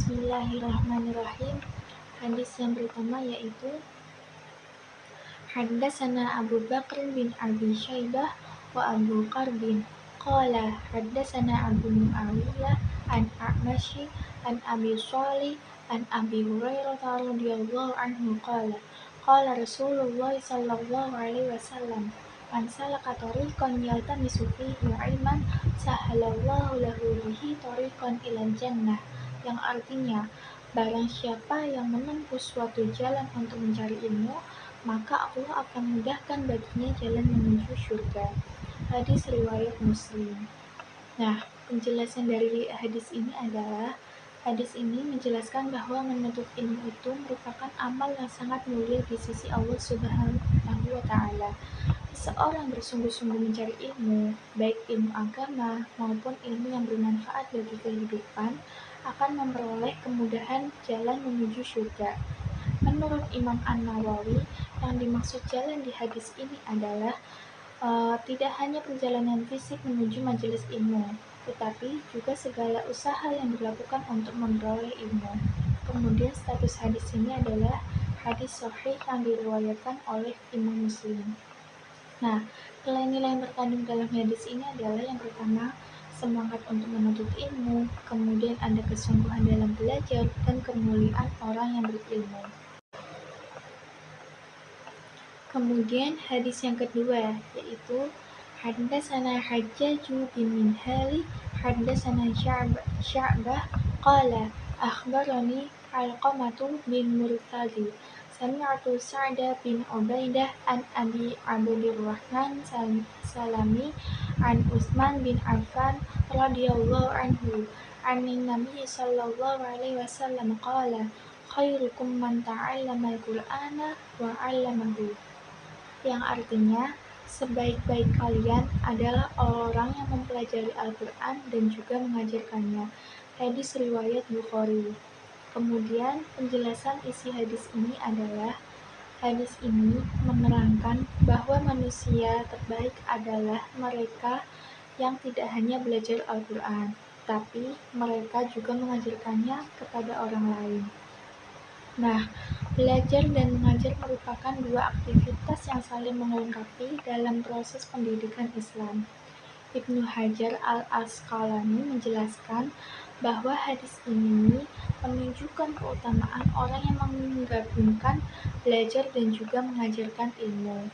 Bismillahirrahmanirrahim. Hadis yang pertama yaitu Haddatsana Abu Bakr bin Abi Syaibah wa Abu Qarbin qala haddatsana Abu Muawiyah an A'masy an Abi Shalih an Abi Hurairah radhiyallahu anhu qala qala Rasulullah sallallahu alaihi wasallam man salaka tariqan yaltamisu fihi ilman sahalallahu lahu bihi tariqan ilal jannah, yang artinya barang siapa yang menempuh suatu jalan untuk mencari ilmu, maka Allah akan mudahkan baginya jalan menuju surga. Hadis riwayat Muslim. Nah, penjelasan dari hadis ini adalah hadis ini menjelaskan bahwa menuntut ilmu itu merupakan amal yang sangat mulia di sisi Allah Subhanahu wa Ta'ala. Seseorang bersungguh-sungguh mencari ilmu, baik ilmu agama maupun ilmu yang bermanfaat bagi kehidupan, akan memperoleh kemudahan jalan menuju surga. Menurut Imam An-Nawawi, yang dimaksud jalan di hadis ini adalah tidak hanya perjalanan fisik menuju majelis ilmu, tetapi juga segala usaha yang dilakukan untuk memperoleh ilmu. Kemudian status hadis ini adalah hadis sahih yang diriwayatkan oleh Imam Muslim. Nah, nilai-nilai yang terkandung dalam hadis ini adalah yang pertama, semangat untuk menuntut ilmu, kemudian ada kesungguhan dalam belajar, dan kemuliaan orang yang berilmu. Kemudian hadis yang kedua yaitu Haddatsana Hajjaju bin Minhali Haddatsana Sya'bah qala akhbarani Alqamatu bin Murtadi sami'tu Sa'da bin Ubaidah an Abi Abdurrahman Salami an Utsman bin Affan radhiyallahu anhu anin Nabi sallallahu alaihi wasallam qala khairukum man ta'allama al-Qur'ana wa 'allamahu, yang artinya sebaik-baik kalian adalah orang yang mempelajari Al-Quran dan juga mengajarkannya. Hadis riwayat Bukhari. Kemudian penjelasan isi hadis ini adalah hadis ini menerangkan bahwa manusia terbaik adalah mereka yang tidak hanya belajar Al-Quran, tapi mereka juga mengajarkannya kepada orang lain. Nah, belajar dan mengajar merupakan dua aktivitas yang saling melengkapi dalam proses pendidikan Islam. Ibnu Hajar al-Asqalani menjelaskan bahwa hadis ini menunjukkan keutamaan orang yang menggabungkan belajar dan juga mengajarkan ilmu.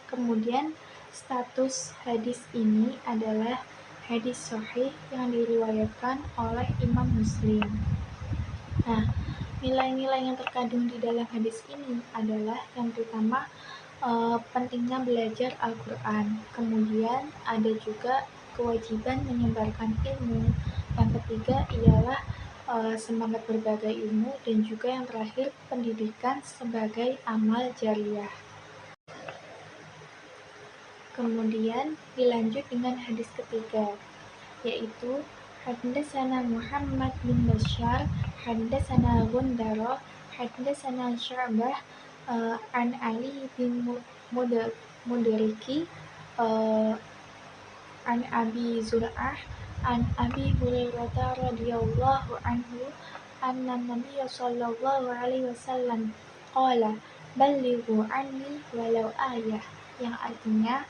Kemudian, status hadis ini adalah hadis sahih yang diriwayatkan oleh Imam Muslim. Nah, nilai-nilai yang terkandung di dalam hadis ini adalah yang pertama, pentingnya belajar Al-Quran. Kemudian ada juga kewajiban menyebarkan ilmu. Yang ketiga ialah semangat berbagi ilmu, dan juga yang terakhir pendidikan sebagai amal jariyah. Kemudian dilanjut dengan hadis ketiga, yaitu Haddatsana Muhammad bin Bashar Haddatsana Gundara Haddatsana Sya'bah an Ali bin Mudriki an Abi Zur'ah an Abi Hurairah radhiyallahu anhu anna Nabiy sallallahu alaihi wasallam qala ballighu anni walau ayah, yang artinya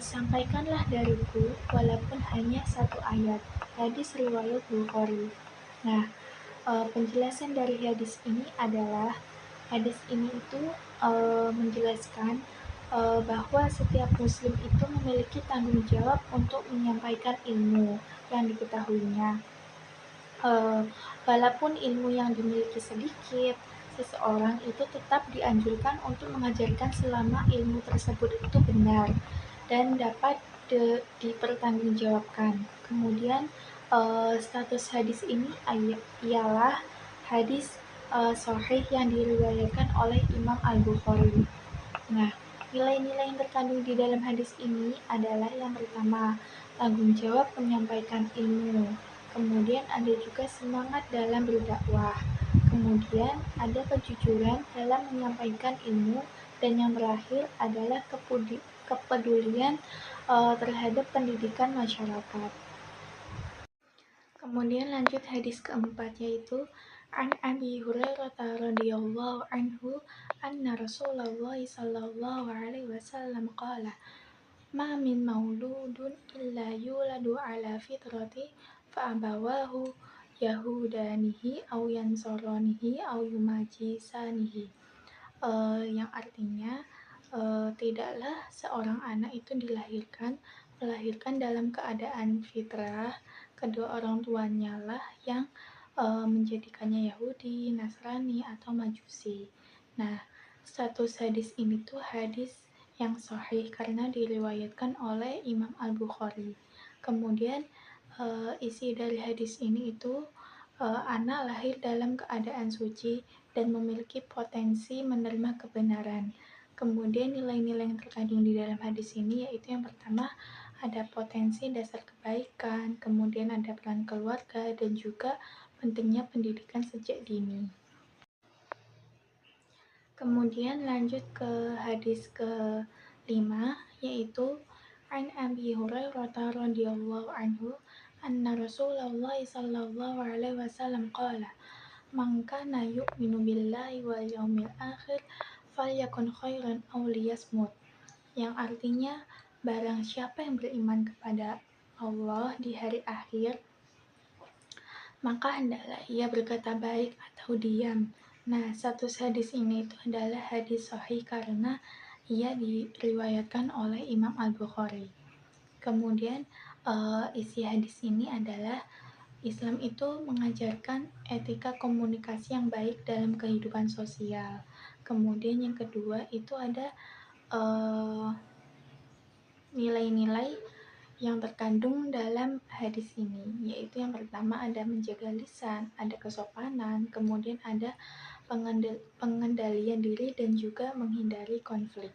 sampaikanlah dariku walaupun hanya satu ayat. Hadis riwayat Bukhari. Nah, penjelasan dari hadis ini adalah hadis ini itu menjelaskan bahwa setiap muslim itu memiliki tanggung jawab untuk menyampaikan ilmu yang diketahuinya. Walaupun ilmu yang dimiliki sedikit, seseorang itu tetap dianjurkan untuk mengajarkan selama ilmu tersebut itu benar dan dapat dipertanggungjawabkan. Kemudian status hadis ini ialah hadis sahih yang diriwayatkan oleh Imam Al-Bukhari. Nah, nilai-nilai yang terkandung di dalam hadis ini adalah yang pertama, tanggung jawab menyampaikan ilmu. Kemudian ada juga semangat dalam berdakwah. Kemudian ada kejujuran dalam menyampaikan ilmu, dan yang terakhir adalah kepedulian terhadap pendidikan masyarakat. Kemudian lanjut hadis keempat, yaitu An Abi Hurairah radhiyallahu anhu anna Rasulullah sallallahu alaihi wasallam qala ma min mauludun illa yuladu ala fitrati fa abawahu yahudanihi au yansoronihi au yumajisanihi. Yang artinya tidaklah seorang anak itu melahirkan dalam keadaan fitrah. Kedua orang tuanya lah yang menjadikannya Yahudi, Nasrani, atau Majusi. Nah, status hadis ini tuh hadis yang sahih karena diriwayatkan oleh Imam Al-Bukhari. Kemudian isi dari hadis ini itu anak lahir dalam keadaan suci dan memiliki potensi menerima kebenaran. Kemudian nilai-nilai yang terkandung di dalam hadis ini yaitu yang pertama ada potensi dasar kebaikan, kemudian ada peran keluarga, dan juga pentingnya pendidikan sejak dini. Kemudian lanjut ke hadis ke-5, yaitu An Abi Hurairah radhiyallahu anhu anna Rasulullah sallallahu alaihi wasallam qala man kana yu'minu billahi wal yaumil akhir falyakun khairan aw liyasmut. Yang artinya barang siapa yang beriman kepada Allah di hari akhir, maka hendaklah ia berkata baik atau diam. Nah, status hadis ini itu adalah hadis sahih karena ia diriwayatkan oleh Imam Al-Bukhari. Kemudian isi hadis ini adalah Islam itu mengajarkan etika komunikasi yang baik dalam kehidupan sosial. Kemudian yang kedua itu ada nilai-nilai yang terkandung dalam hadis ini, yaitu yang pertama ada menjaga lisan, ada kesopanan, kemudian ada pengendalian diri dan juga menghindari konflik.